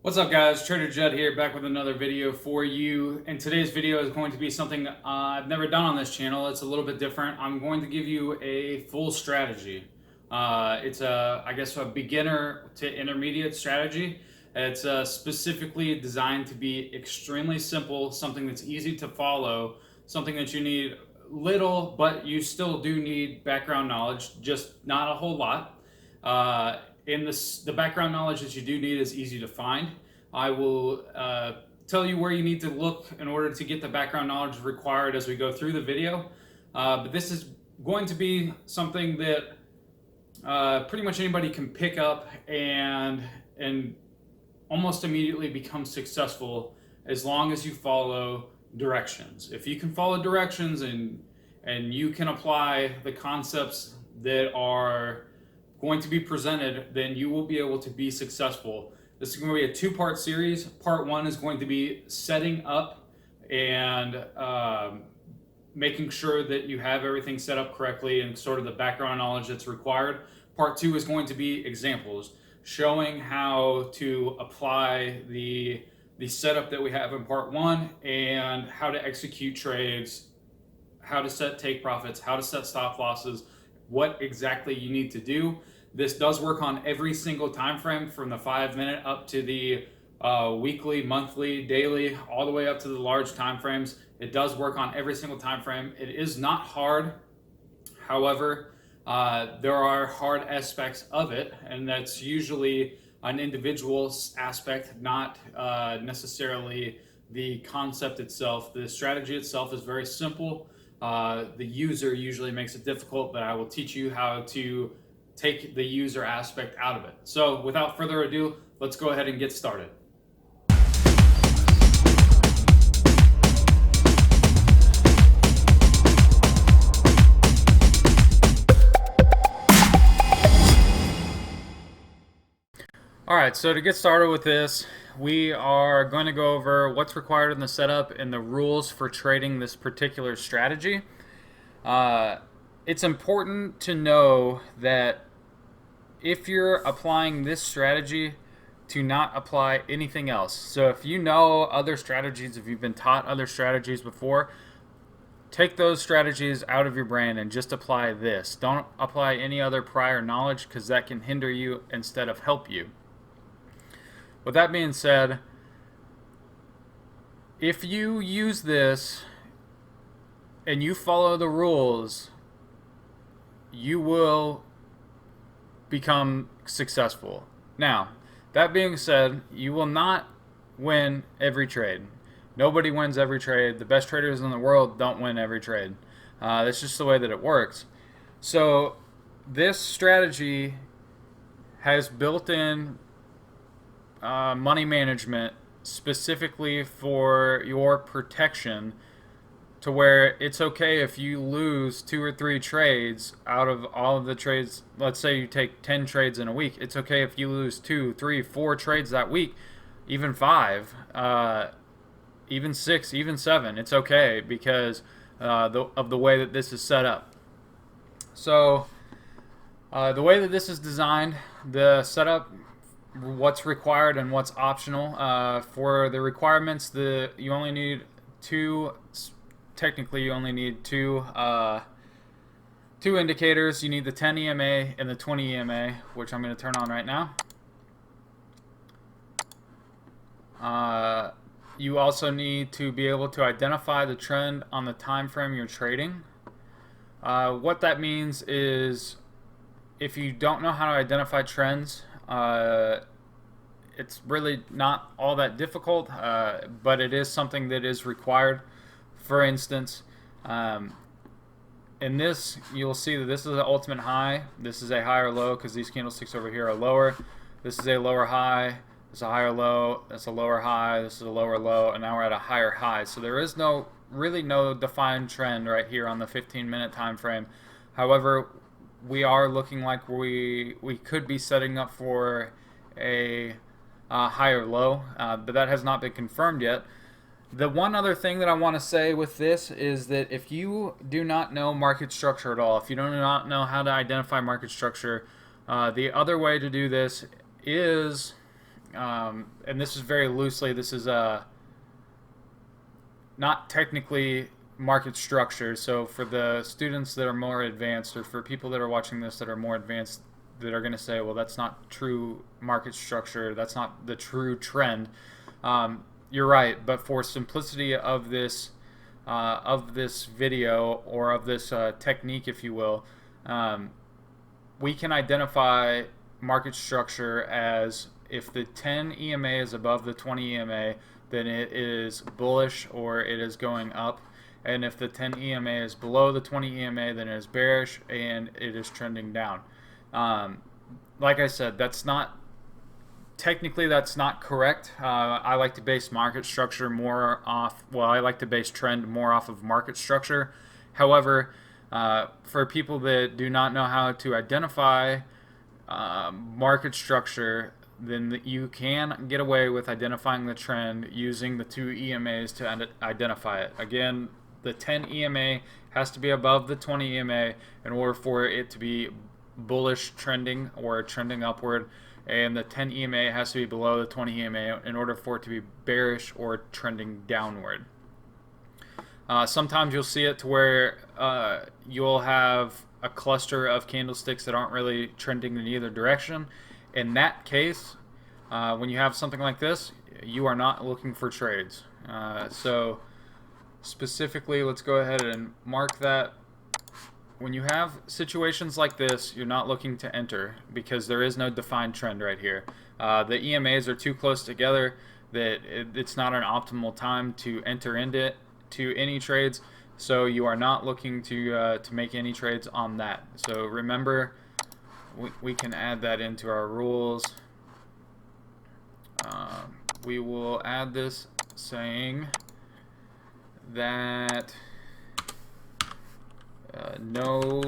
What's up guys, TraderJud here, back with another video for you. And today's video is going to be something I've never done on this channel. It's a little bit different. I'm going to give you a full strategy. It's I guess a beginner to intermediate strategy. It's specifically designed to be extremely simple, something that's easy to follow, something that you need little, but you still do need background knowledge, just not a whole lot. In the background knowledge that you do need is easy to find. I will tell you where you need to look in order to get the background knowledge required as we go through the video. But this is going to be something that pretty much anybody can pick up and almost immediately become successful as long as you follow directions. If you can follow directions and you can apply the concepts that are going to be presented, then you will be able to be successful. This is going to be a two-part series. Part one is going to be setting up and making sure that you have everything set up correctly and sort of the background knowledge that's required. Part two is going to be examples, showing how to apply the setup that we have in part one and how to execute trades, how to set take profits, how to set stop losses, what exactly you need to do. This does work on every single time frame, from the 5-minute up to the weekly, monthly, daily, all the way up to the large time frames. It does work on every single time frame. It is not hard. However, there are hard aspects of it, and that's usually an individual aspect, not necessarily the concept itself. The strategy itself is very simple. The user usually makes it difficult, but I will teach you how to take the user aspect out of it. So without further ado, let's go ahead and get started. All right, so to get started with this, we are going to go over what's required in the setup and the rules for trading this particular strategy. It's important to know that if you're applying this strategy, to not apply anything else. So if you know other strategies, if you've been taught other strategies before, take those strategies out of your brain and just apply this. Don't apply any other prior knowledge, because that can hinder you instead of help you. With that being said, if you use this and you follow the rules, you will become successful. Now, that being said, you will not win every trade. Nobody wins every trade. The best traders in the world don't win every trade. That's just the way that it works. So this strategy has built-in money management specifically for your protection, to where it's okay if you lose 2 or 3 trades out of all of the trades. Let's say you take 10 trades in a week. It's okay if you lose 2, 3, 4 trades that week, even 5, even 6, even 7. It's okay, because of the way that this is set up. So the way that this is designed, the setup, what's required and what's optional. For the requirements, you only need 2. Technically, you only need two indicators. You need the 10 EMA and the 20 EMA, which I'm going to turn on right now. You also need to be able to identify the trend on the time frame you're trading. What that means is, if you don't know how to identify trends, it's really not all that difficult, but it is something that is required. For instance, in this, you'll see that this is an ultimate high. This is a higher low, because these candlesticks over here are lower. This is a lower high. This is a higher low. That's a lower high. This is a lower low, and now we're at a higher high. So there is really no defined trend right here on the 15-minute time frame. However, we are looking like we could be setting up for a higher low, but that has not been confirmed yet. The one other thing that I want to say with this is that if you do not know market structure at all, if you do not know how to identify market structure, the other way to do this is and this is very loosely, this is not technically market structure. So for the students that are more advanced, or for people that are watching this that are more advanced, that are going to say, well, that's not true market structure, that's not the true trend. You're right, but for simplicity of this video, or of this technique, if you will, we can identify market structure as if the 10 EMA is above the 20 EMA, then it is bullish or it is going up. And if the 10 EMA is below the 20 EMA, then it is bearish and it is trending down. Like I said, that's not technically, that's not correct. I like to base market structure more off, well, I like to base trend more off of market structure. However, for people that do not know how to identify market structure, then you can get away with identifying the trend using the 2 EMAs to identify it. Again, the 10 EMA has to be above the 20 EMA in order for it to be bullish trending or trending upward, and the 10 EMA has to be below the 20 EMA in order for it to be bearish or trending downward. Sometimes you'll see it to where you'll have a cluster of candlesticks that aren't really trending in either direction. In that case, when you have something like this, you are not looking for trades. So specifically, let's go ahead and mark that. When you have situations like this, you're not looking to enter because there is no defined trend right here. The EMAs are too close together that it's not an optimal time to enter into any trades. So you are not looking to make any trades on that. So remember, we can add that into our rules. We will add this saying that no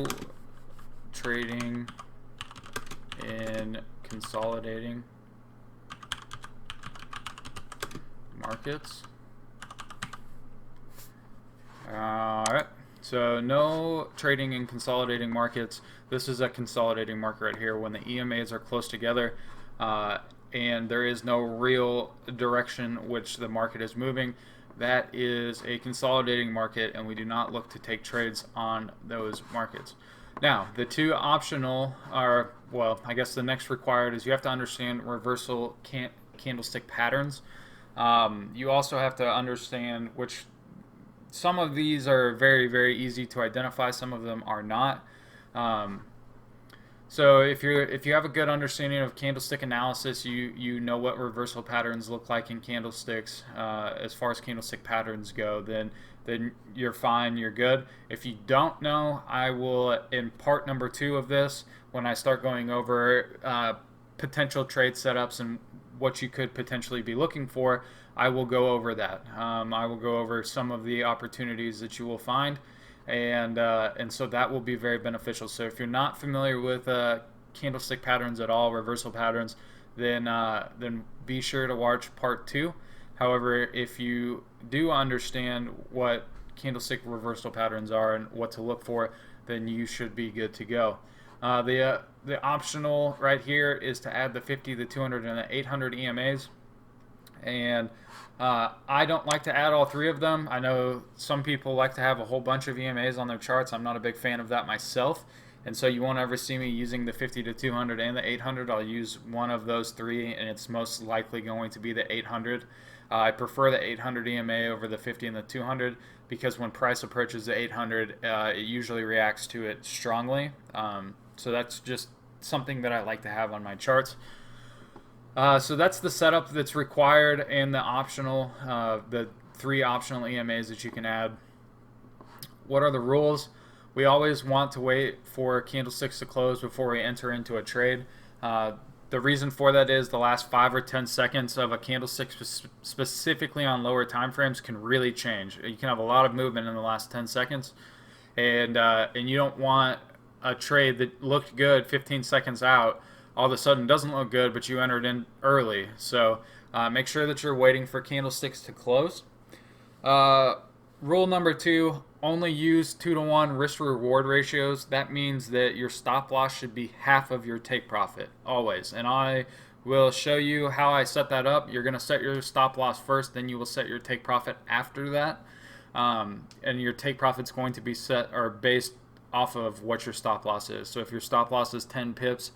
trading in consolidating markets. Alright, so no trading in consolidating markets. This is a consolidating market right here when the EMAs are close together and there is no real direction which the market is moving. That is a consolidating market, and we do not look to take trades on those markets. Now, the two optional are, well, I guess the next required is you have to understand reversal candlestick patterns. You also have to understand which, some of these are very, very easy to identify, some of them are not. So if you have a good understanding of candlestick analysis, you know what reversal patterns look like in candlesticks as far as candlestick patterns go, then you're fine, you're good. If you don't know, I will, in part number 2 of this, when I start going over potential trade setups and what you could potentially be looking for, I will go over that. I will go over some of the opportunities that you will find. And so that will be very beneficial. So if you're not familiar with candlestick patterns at all, reversal patterns, then be sure to watch part 2. However, if you do understand what candlestick reversal patterns are and what to look for, then you should be good to go. The optional right here is to add the 50, the 200, and the 800 EMAs. And I don't like to add all 3 of them. I know some people like to have a whole bunch of EMAs on their charts. I'm not a big fan of that myself. And so you won't ever see me using the 50 to 200 and the 800. I'll use one of those 3, and it's most likely going to be the 800. I prefer the 800 EMA over the 50 and the 200 because when price approaches the 800, it usually reacts to it strongly. So that's just something that I like to have on my charts. So that's the setup that's required and the optional, the 3 optional EMAs that you can add. What are the rules? We always want to wait for candlesticks to close before we enter into a trade. The reason for that is the last 5 or 10 seconds of a candlestick, specifically on lower time frames, can really change. You can have a lot of movement in the last 10 seconds, and you don't want a trade that looked good 15 seconds out all of a sudden doesn't look good, but you entered in early. So make sure that you're waiting for candlesticks to close. Rule number 2, only use 2-to-1 risk-reward ratios. That means that your stop loss should be half of your take profit, always. And I will show you how I set that up. You're going to set your stop loss first, then you will set your take profit after that. And your take profit's going to be set or based off of what your stop loss is. So if your stop loss is 10 pips,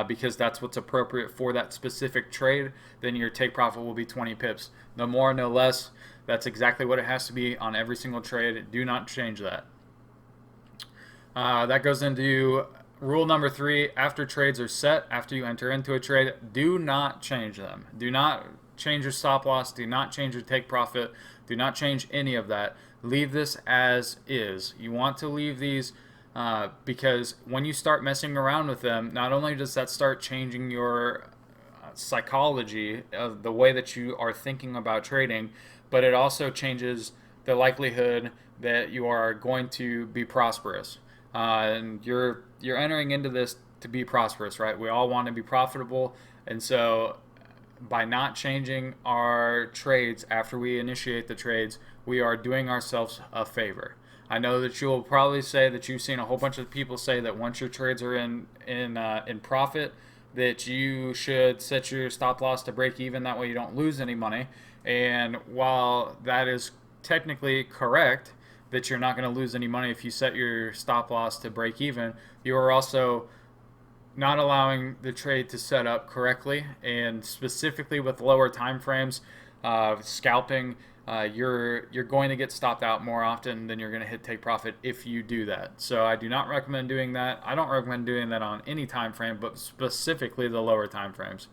because that's what's appropriate for that specific trade, then your take profit will be 20 pips. No more, no less. That's exactly what it has to be on every single trade. Do not change that. That goes into rule number 3. After trades are set, after you enter into a trade, do not change them. Do not change your stop loss. Do not change your take profit. Do not change any of that. Leave this as is. You want to leave these because when you start messing around with them, not only does that start changing your psychology of the way that you are thinking about trading, but it also changes the likelihood that you are going to be prosperous. And you're entering into this to be prosperous, right? We all want to be profitable, and so by not changing our trades after we initiate the trades, we are doing ourselves a favor. I know that you'll probably say that you've seen a whole bunch of people say that once your trades are in profit, that you should set your stop loss to break even. That way you don't lose any money. And while that is technically correct, that you're not going to lose any money if you set your stop loss to break even, you are also not allowing the trade to set up correctly, and specifically with lower time frames, scalping, you're going to get stopped out more often than you're going to hit take profit if you do that. So I do not recommend doing that. I don't recommend doing that on any time frame, but specifically the lower time frames.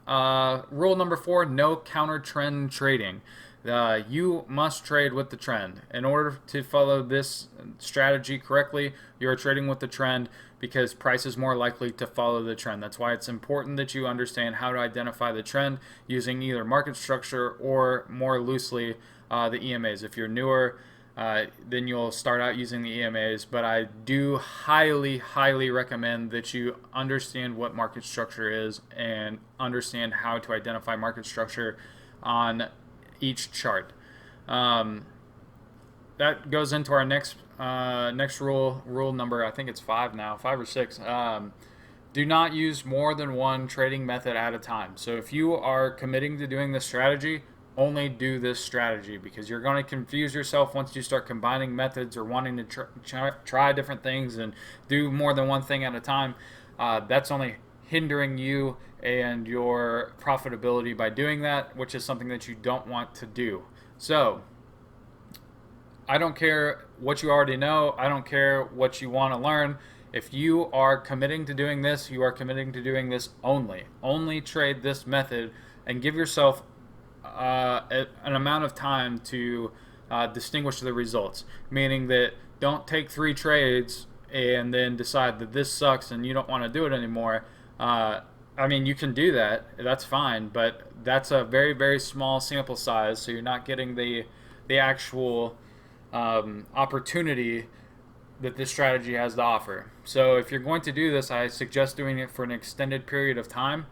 Rule number 4, no counter trend trading. You must trade with the trend. In order to follow this strategy correctly, you are trading with the trend because price is more likely to follow the trend. That's why it's important that you understand how to identify the trend using either market structure or more loosely the EMAs. If you're newer, then you'll start out using the EMAs, but I do highly, highly recommend that you understand what market structure is and understand how to identify market structure on each chart. That goes into our next rule number, I think it's 5 now, 5 or 6. Do not use more than one trading method at a time. So if you are committing to doing this strategy, only do this strategy, because you're going to confuse yourself once you start combining methods or wanting to try different things and do more than one thing at a time. That's only hindering you and your profitability by doing that, which is something that you don't want to do. So I don't care what you already know. I don't care what you want to learn. If you are committing to doing this, you are committing to doing this only. Only trade this method and give yourself an amount of time to distinguish the results. Meaning that don't take 3 trades and then decide that this sucks and you don't want to do it anymore. I mean, you can do that. That's fine, but that's a very, very small sample size, so you're not getting the actual opportunity that this strategy has to offer. So if you're going to do this, I suggest doing it for an extended period of time,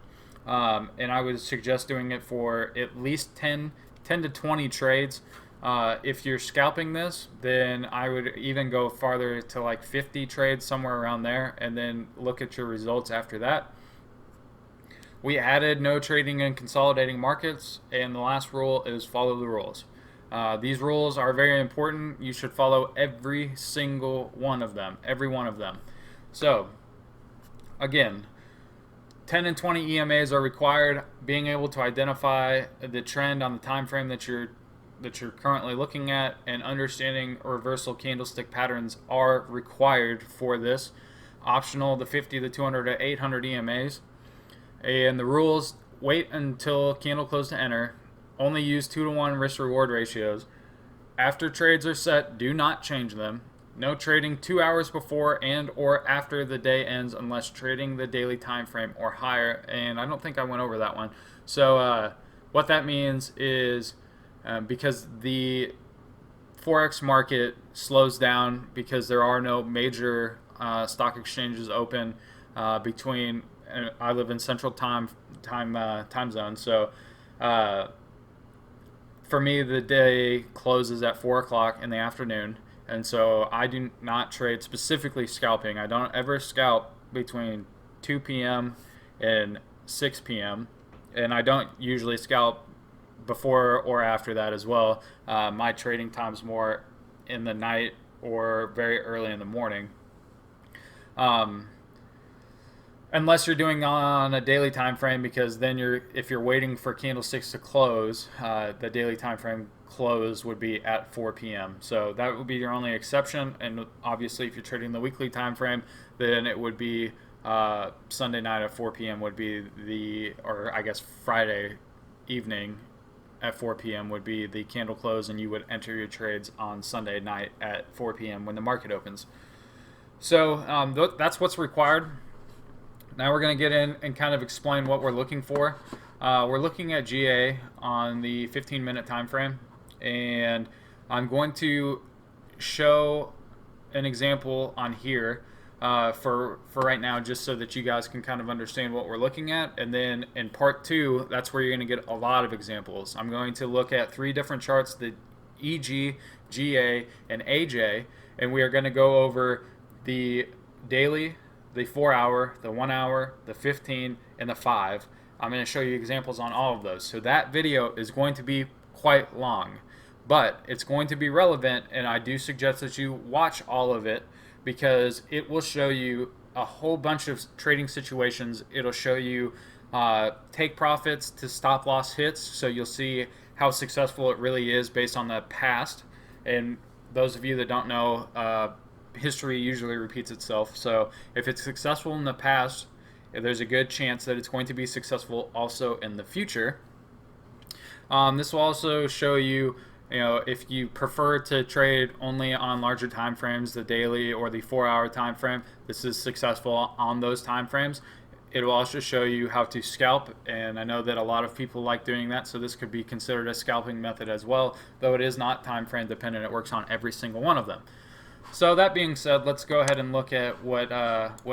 and I would suggest doing it for at least 10 to 20 trades. If you're scalping this, then I would even go farther to like 50 trades, somewhere around there, and then look at your results after that. We added no trading in consolidating markets, and the last rule is follow the rules. These rules are very important. You should follow every single one of them. Every one of them. So, again, 10 and 20 EMAs are required. Being able to identify the trend on the time frame that you're currently looking at, and understanding reversal candlestick patterns are required for this. Optional, the 50, the 200, to 800 EMAs. And the rules: wait until candle close to enter. Only use 2-to-1 risk-reward ratios. After trades are set, do not change them. No trading 2 hours before and or after the day ends unless trading the daily time frame or higher. And I don't think I went over that one. So what that means is because the forex market slows down because there are no major stock exchanges open between. I live in Central time zone, so for me the day closes at 4 o'clock in the afternoon, and so I do not trade specifically scalping. I don't ever scalp between 2 p.m. and 6 p.m. and I don't usually scalp before or after that as well. My trading time's more in the night or very early in the morning. Unless you're doing on a daily time frame, because then if you're waiting for candlesticks to close, the daily time frame close would be at 4 p.m. So that would be your only exception. And obviously, if you're trading the weekly time frame, then it would be Sunday night at 4 p.m. would be or I guess Friday evening at 4 p.m. would be the candle close, and you would enter your trades on Sunday night at 4 p.m. when the market opens. So that's what's required. Now we're going to get in and kind of explain what we're looking for. We're looking at GA on the 15-minute time frame, and I'm going to show an example on here for right now, just so that you guys can kind of understand what we're looking at. And then in part 2, that's where you're going to get a lot of examples. I'm going to look at 3 different charts, the EG, GA, and AJ, and we are going to go over the daily, the 4-hour, the 1-hour, the 15, and the 5. I'm going to show you examples on all of those. So that video is going to be quite long, but it's going to be relevant, and I do suggest that you watch all of it, because it will show you a whole bunch of trading situations. It'll show you take profits to stop loss hits, so you'll see how successful it really is based on the past. And those of you that don't know, history usually repeats itself. So if it's successful in the past, there's a good chance that it's going to be successful also in the future. This will also show you, if you prefer to trade only on larger time frames, the daily or the 4-hour time frame, this is successful on those time frames. It will also show you how to scalp, and I know that a lot of people like doing that, so this could be considered a scalping method as well, though it is not time frame dependent. It works on every single one of them. So that being said, let's go ahead and look at what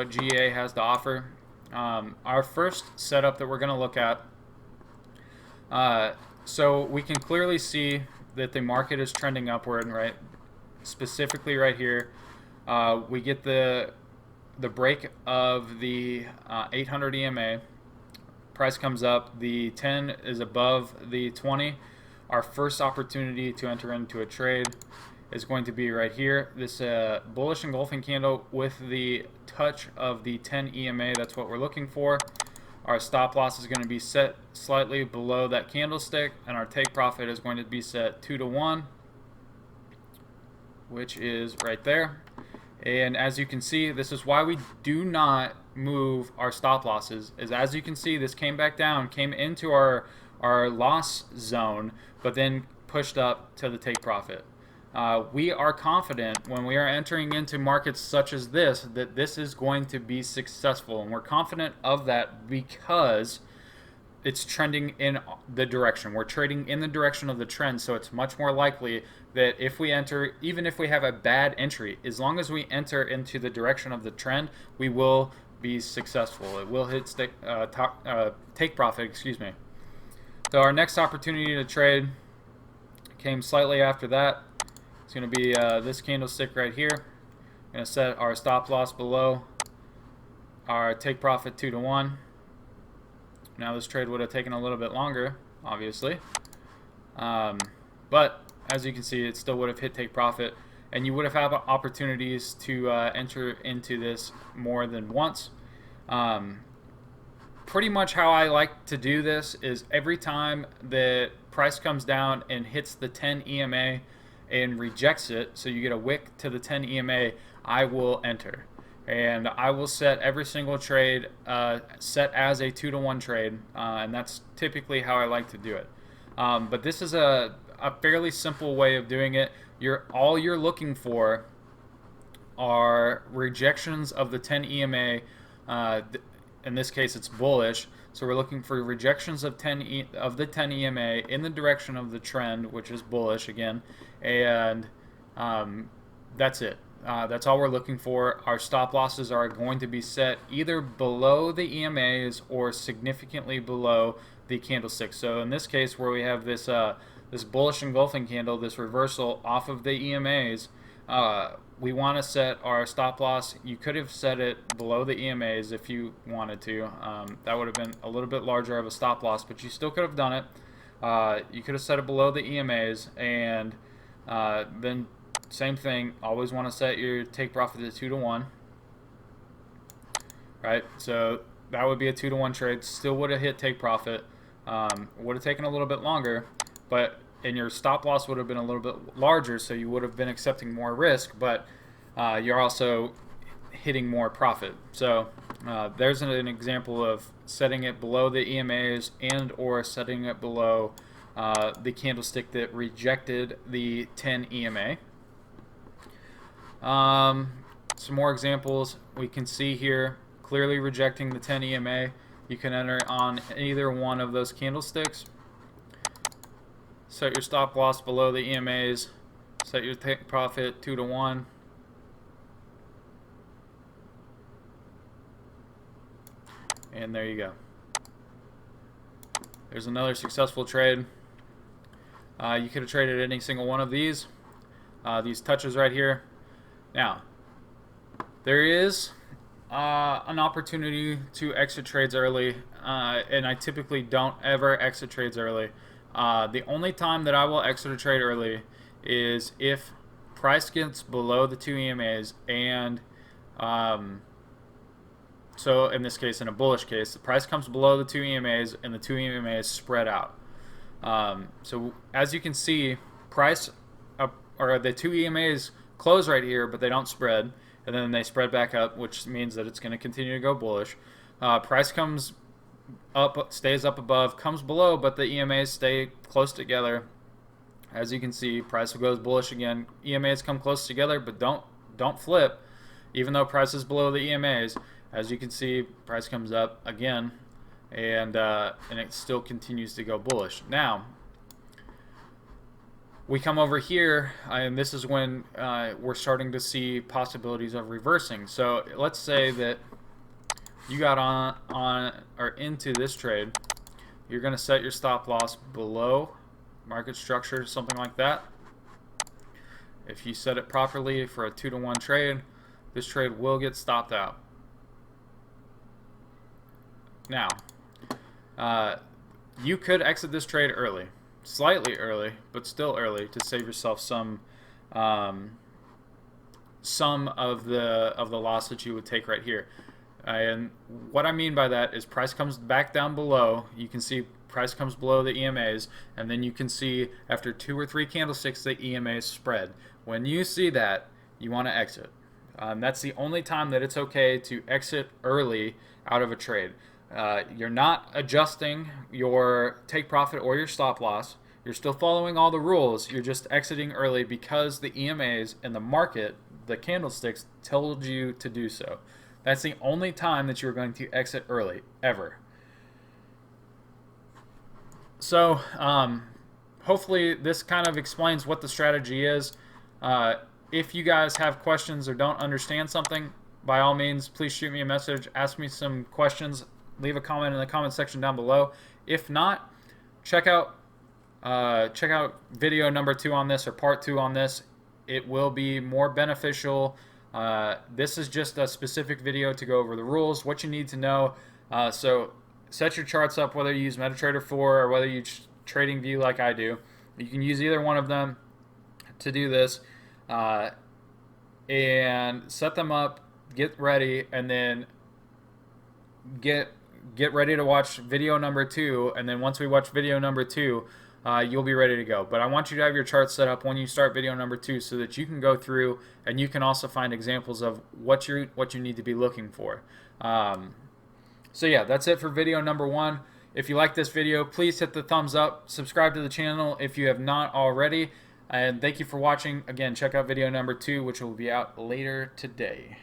GA has to offer. Our first setup that we're going to look at, so we can clearly see that the market is trending upward, right? Specifically right here, we get the break of the 800 EMA. Price comes up, the 10 is above the 20. Our first opportunity to enter into a trade is going to be right here. This bullish engulfing candle with the touch of the 10 EMA, that's what we're looking for. Our stop loss is going to be set slightly below that candlestick, and our take profit is going to be set 2 to 1, which is right there. And as you can see, this is why we do not move our stop losses. As you can see, this came back down, came into our loss zone, but then pushed up to the take profit. We are confident when we are entering into markets such as this that this is going to be successful, and we're confident of that because it's trending in the direction. We're trading in the direction of the trend, so it's much more likely that if we enter, even if we have a bad entry, as long as we enter into the direction of the trend, we will be successful. It will hit take profit, excuse me. So our next opportunity to trade came slightly after that. It's going to be this candlestick right here. We're going to set our stop loss below our take profit 2 to 1. Now this trade would have taken a little bit longer, obviously. But as you can see, it still would have hit take profit, and you would have had opportunities to enter into this more than once. Pretty much how I like to do this is every time the price comes down and hits the 10 EMA and rejects it, so you get a wick to the 10 EMA, I will enter. And I will set every single trade set as a 2 to 1 trade, and that's typically how I like to do it. But this is a fairly simple way of doing it. All you're looking for are rejections of the 10 EMA. In this case, it's bullish, so we're looking for rejections of the 10 EMA in the direction of the trend, which is bullish again, and that's it. That's all we're looking for. Our stop losses are going to be set either below the EMAs or significantly below the candlestick. So in this case, where we have this this bullish engulfing candle, this reversal off of the EMAs, we want to set our stop loss. You could have set it below the EMAs if you wanted to. That would have been a little bit larger of a stop loss, but you still could have done it. You could have set it below the EMAs, and then same thing, always want to set your take profit to 2 to 1. Right, so that would be a 2 to 1 trade. Still would have hit take profit. Would have taken a little bit longer, and your stop loss would have been a little bit larger, so you would have been accepting more risk, but you're also hitting more profit. So there's an example of setting it below the EMAs and or setting it below the candlestick that rejected the 10 EMA. Some more examples we can see here, clearly rejecting the 10 EMA. You can enter on either one of those candlesticks. Set your stop loss below the EMAs. Set your take profit 2 to 1. And there you go. There's another successful trade. You could have traded any single one of these touches right here. Now, there is an opportunity to exit trades early, and I typically don't ever exit trades early. The only time that I will exit a trade early is if price gets below the 2 EMAs, and so in this case, in a bullish case, the price comes below the 2 EMAs and the 2 EMAs spread out. So as you can see, price or the 2 EMAs close right here, but they don't spread, and then they spread back up, which means that it's going to continue to go bullish. Price comes up, stays up above, comes below, but the EMAs stay close together. As you can see, price goes bullish again. EMAs come close together, but don't flip, even though price is below the EMAs. As you can see, price comes up again, and it still continues to go bullish. Now, we come over here, and this is when we're starting to see possibilities of reversing. So let's say that you got on or into this trade. You're going to set your stop loss below market structure, something like that. If you set it properly for a 2 to 1 trade, this trade will get stopped out. Now, you could exit this trade early, slightly early, but still early, to save yourself some of the loss that you would take right here. And what I mean by that is price comes back down below. You can see price comes below the EMAs, and then you can see after 2 or 3 candlesticks the EMAs spread. When you see that, you want to exit. That's the only time that it's okay to exit early out of a trade. You're not adjusting your take profit or your stop loss. You're still following all the rules. You're just exiting early because the EMAs and the market, the candlesticks, told you to do so. That's the only time that you're going to exit early, ever. So, hopefully this kind of explains what the strategy is. If you guys have questions or don't understand something, by all means, please shoot me a message, ask me some questions, leave a comment in the comment section down below. If not, check out video number 2 on this, or part 2 on this. It will be more beneficial. This is just a specific video to go over the rules, what you need to know. So set your charts up, whether you use MetaTrader 4 or whether you use TradingView like I do. You can use either one of them to do this, and set them up, get ready, and then get ready to watch video number 2. And then once we watch video number 2, you'll be ready to go. But I want you to have your chart set up when you start video number 2, so that you can go through and you can also find examples of what you need to be looking for. So yeah, that's it for video number 1. If you like this video, please hit the thumbs up, subscribe to the channel if you have not already, and thank you for watching. Again, check out video number 2, which will be out later today.